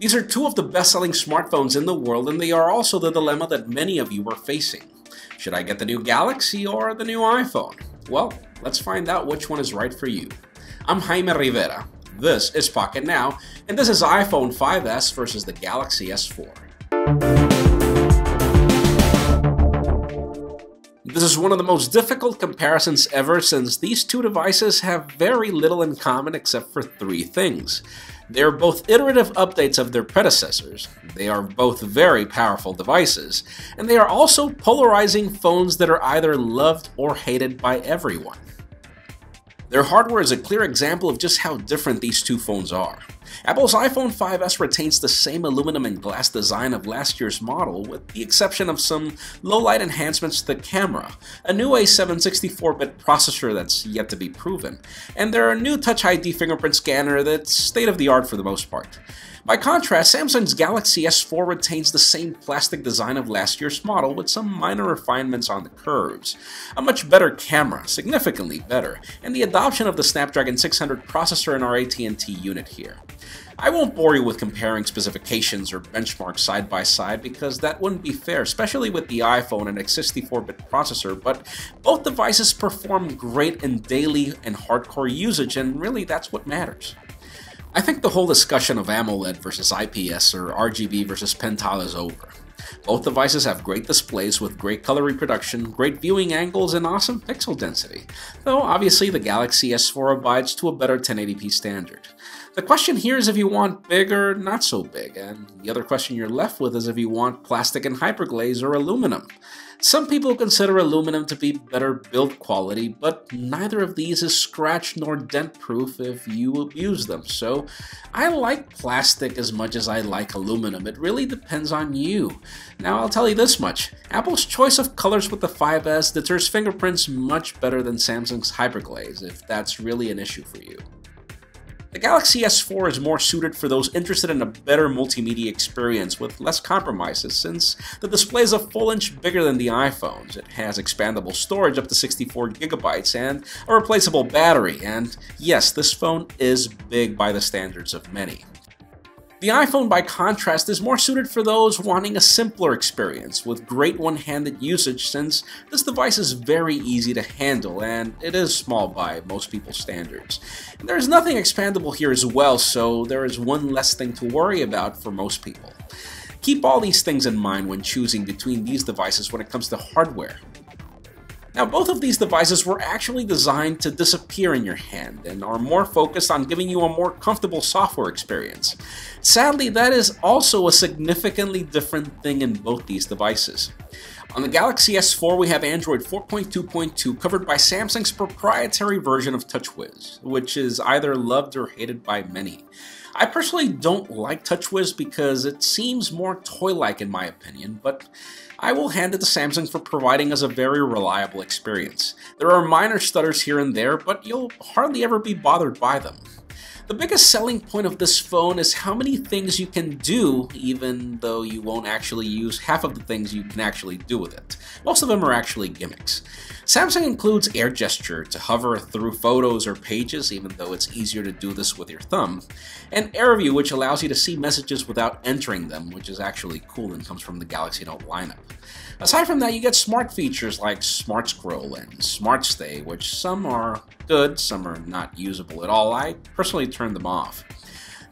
These are two of the best-selling smartphones in the world, and they are also the dilemma that many of you are facing. Should I get the new Galaxy or the new iPhone? Well, let's find out which one is right for you. I'm Jaime Rivera, this is Pocket Now, and this is iPhone 5s versus the Galaxy S4. This is one of the most difficult comparisons ever, since these two devices have very little in common except for three things. They are both iterative updates of their predecessors, they are both very powerful devices, and they are also polarizing phones that are either loved or hated by everyone. Their hardware is a clear example of just how different these two phones are. Apple's iPhone 5s retains the same aluminum and glass design of last year's model, with the exception of some low-light enhancements to the camera, a new A7 64-bit processor that's yet to be proven, and their new Touch ID fingerprint scanner that's state-of-the-art for the most part. By contrast, Samsung's Galaxy S4 retains the same plastic design of last year's model with some minor refinements on the curves, a much better camera, significantly better, and the adoption of the Snapdragon 600 processor in our AT&T unit here. I won't bore you with comparing specifications or benchmarks side by side because that wouldn't be fair, especially with the iPhone and its 64-bit processor, but both devices perform great in daily and hardcore usage, and really that's what matters. I think the whole discussion of AMOLED versus IPS or RGB versus pen tile is over. Both devices have great displays with great color reproduction, great viewing angles, and awesome pixel density, though obviously the Galaxy S4 abides to a better 1080p standard. The question here is if you want big or not so big, and the other question you're left with is if you want plastic and hyperglaze or aluminum. Some people consider aluminum to be better build quality, but neither of these is scratch nor dent proof if you abuse them, so I like plastic as much as I like aluminum. It really depends on you. Now I'll tell you this much, Apple's choice of colors with the 5s deters fingerprints much better than Samsung's hyperglaze, if that's really an issue for you. The Galaxy S4 is more suited for those interested in a better multimedia experience with less compromises, since the display is a full inch bigger than the iPhone's. It has expandable storage up to 64GB and a replaceable battery, and yes, this phone is big by the standards of many. The iPhone, by contrast, is more suited for those wanting a simpler experience with great one-handed usage, since this device is very easy to handle and it is small by most people's standards. And there is nothing expandable here as well, so there is one less thing to worry about for most people. Keep all these things in mind when choosing between these devices when it comes to hardware. Now, both of these devices were actually designed to disappear in your hand and are more focused on giving you a more comfortable software experience. Sadly, that is also a significantly different thing in both these devices. On the Galaxy S4, we have Android 4.2.2 covered by Samsung's proprietary version of TouchWiz, which is either loved or hated by many. I personally don't like TouchWiz because it seems more toy-like in my opinion, but I will hand it to Samsung for providing us a very reliable experience. There are minor stutters here and there, but you'll hardly ever be bothered by them. The biggest selling point of this phone is how many things you can do, even though you won't actually use half of the things you can actually do with it. Most of them are actually gimmicks. Samsung includes air gesture to hover through photos or pages, even though it's easier to do this with your thumb, and Air View, which allows you to see messages without entering them, which is actually cool and comes from the Galaxy Note lineup. Aside from that, you get smart features like Smart Scroll and Smart Stay, which some are good, some are not usable at all. I personally turned them off.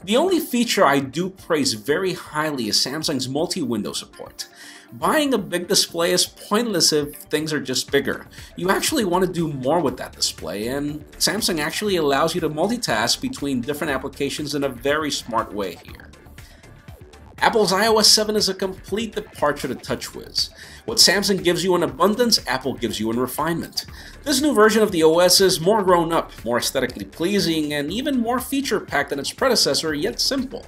The only feature I do praise very highly is Samsung's multi-window support. Buying a big display is pointless if things are just bigger. You actually want to do more with that display, and Samsung actually allows you to multitask between different applications in a very smart way here. Apple's iOS 7 is a complete departure to TouchWiz. What Samsung gives you in abundance, Apple gives you in refinement. This new version of the OS is more grown up, more aesthetically pleasing, and even more feature-packed than its predecessor, yet simple.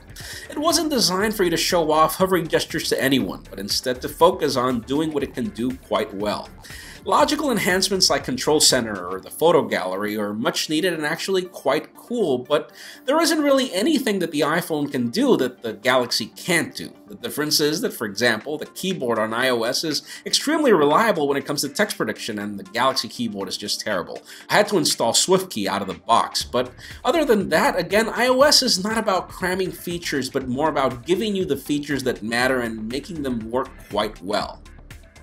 It wasn't designed for you to show off hovering gestures to anyone, but instead to focus on doing what it can do quite well. Logical enhancements like Control Center or the Photo Gallery are much needed and actually quite cool, but there isn't really anything that the iPhone can do that the Galaxy can't do. The difference is that, for example, the keyboard on iOS is extremely reliable when it comes to text prediction, and the Galaxy keyboard is just terrible. I had to install SwiftKey out of the box, but other than that, again, iOS is not about cramming features, but more about giving you the features that matter and making them work quite well.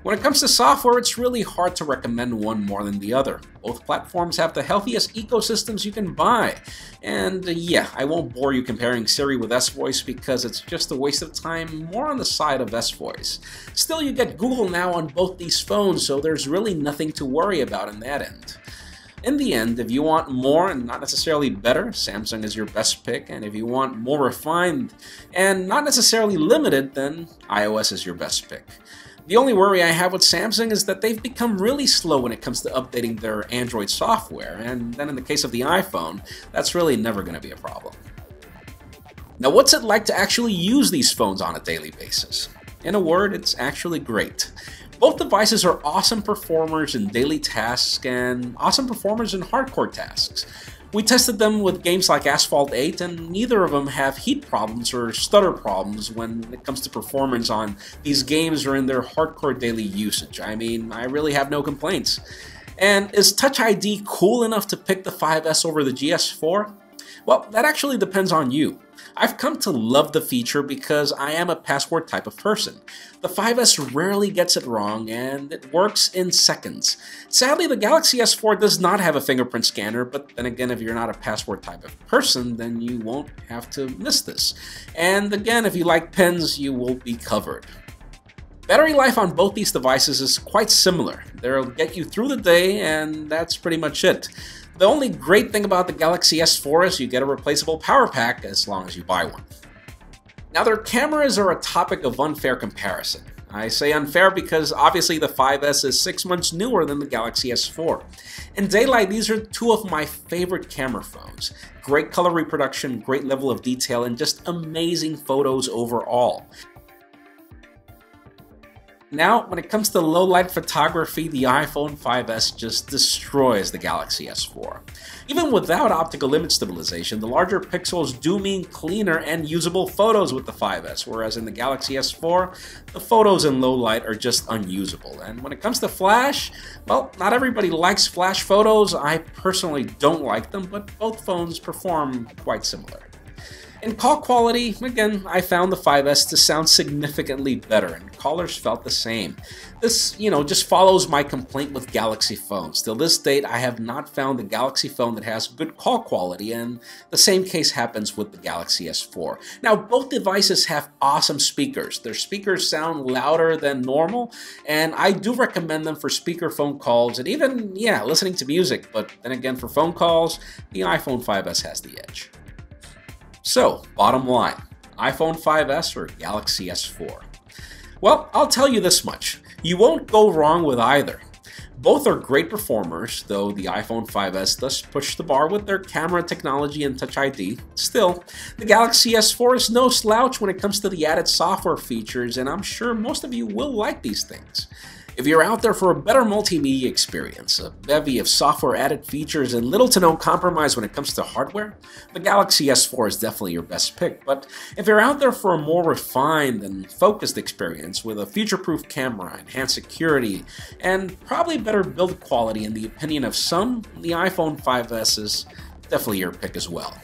When it comes to software, it's really hard to recommend one more than the other. Both platforms have the healthiest ecosystems you can buy. And yeah, I won't bore you comparing Siri with S-Voice because it's just a waste of time, more on the side of S-Voice. Still, you get Google now on both these phones, so there's really nothing to worry about in that end. In the end, if you want more and not necessarily better, Samsung is your best pick, and if you want more refined and not necessarily limited, then iOS is your best pick. The only worry I have with Samsung is that they've become really slow when it comes to updating their Android software, and then in the case of the iPhone, that's really never going to be a problem. Now, what's it like to actually use these phones on a daily basis? In a word, it's actually great. Both devices are awesome performers in daily tasks and awesome performers in hardcore tasks. We tested them with games like Asphalt 8, and neither of them have heat problems or stutter problems when it comes to performance on these games or in their hardcore daily usage. I mean, I really have no complaints. And is Touch ID cool enough to pick the 5S over the GS4? Well, that actually depends on you. I've come to love the feature because I am a password type of person. The 5S rarely gets it wrong, and it works in seconds. Sadly, the Galaxy S4 does not have a fingerprint scanner, but then again, if you're not a password type of person, then you won't have to miss this. And again, if you like pens, you will be covered. Battery life on both these devices is quite similar. They'll get you through the day, and that's pretty much it. The only great thing about the Galaxy S4 is you get a replaceable power pack as long as you buy one. Now, their cameras are a topic of unfair comparison. I say unfair because obviously the 5S is 6 months newer than the Galaxy S4. In daylight, these are two of my favorite camera phones. Great color reproduction, great level of detail, and just amazing photos overall. Now, when it comes to low-light photography, the iPhone 5S just destroys the Galaxy S4. Even without optical image stabilization, the larger pixels do mean cleaner and usable photos with the 5S, whereas in the Galaxy S4, the photos in low light are just unusable. And when it comes to flash, well, not everybody likes flash photos. I personally don't like them, but both phones perform quite similar. In call quality, again, I found the 5S to sound significantly better, and callers felt the same. This, just follows my complaint with Galaxy phones. Till this date, I have not found a Galaxy phone that has good call quality, and the same case happens with the Galaxy S4. Now, both devices have awesome speakers. Their speakers sound louder than normal, and I do recommend them for speakerphone calls and even, listening to music. But then again, for phone calls, the iPhone 5S has the edge. So, bottom line, iPhone 5S or Galaxy S4? Well, I'll tell you this much. You won't go wrong with either. Both are great performers, though the iPhone 5S does push the bar with their camera technology and Touch ID. Still, the Galaxy S4 is no slouch when it comes to the added software features, and I'm sure most of you will like these things. If you're out there for a better multimedia experience, a bevy of software-added features, and little to no compromise when it comes to hardware, the Galaxy S4 is definitely your best pick. But if you're out there for a more refined and focused experience with a future-proof camera, enhanced security, and probably better build quality in the opinion of some, the iPhone 5S is definitely your pick as well.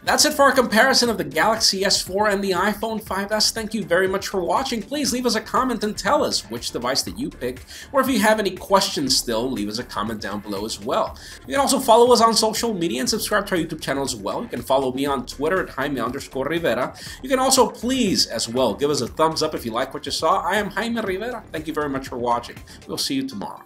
That's it for our comparison of the Galaxy S4 and the iPhone 5S. Thank you very much for watching. Please leave us a comment and tell us which device that you pick, or if you have any questions still, leave us a comment down below as well. You can also follow us on social media and subscribe to our YouTube channel as well. You can follow me on Twitter at Jaime_Rivera. You can also please as well give us a thumbs up if you like what you saw. I am Jaime Rivera. Thank you very much for watching. We'll see you tomorrow.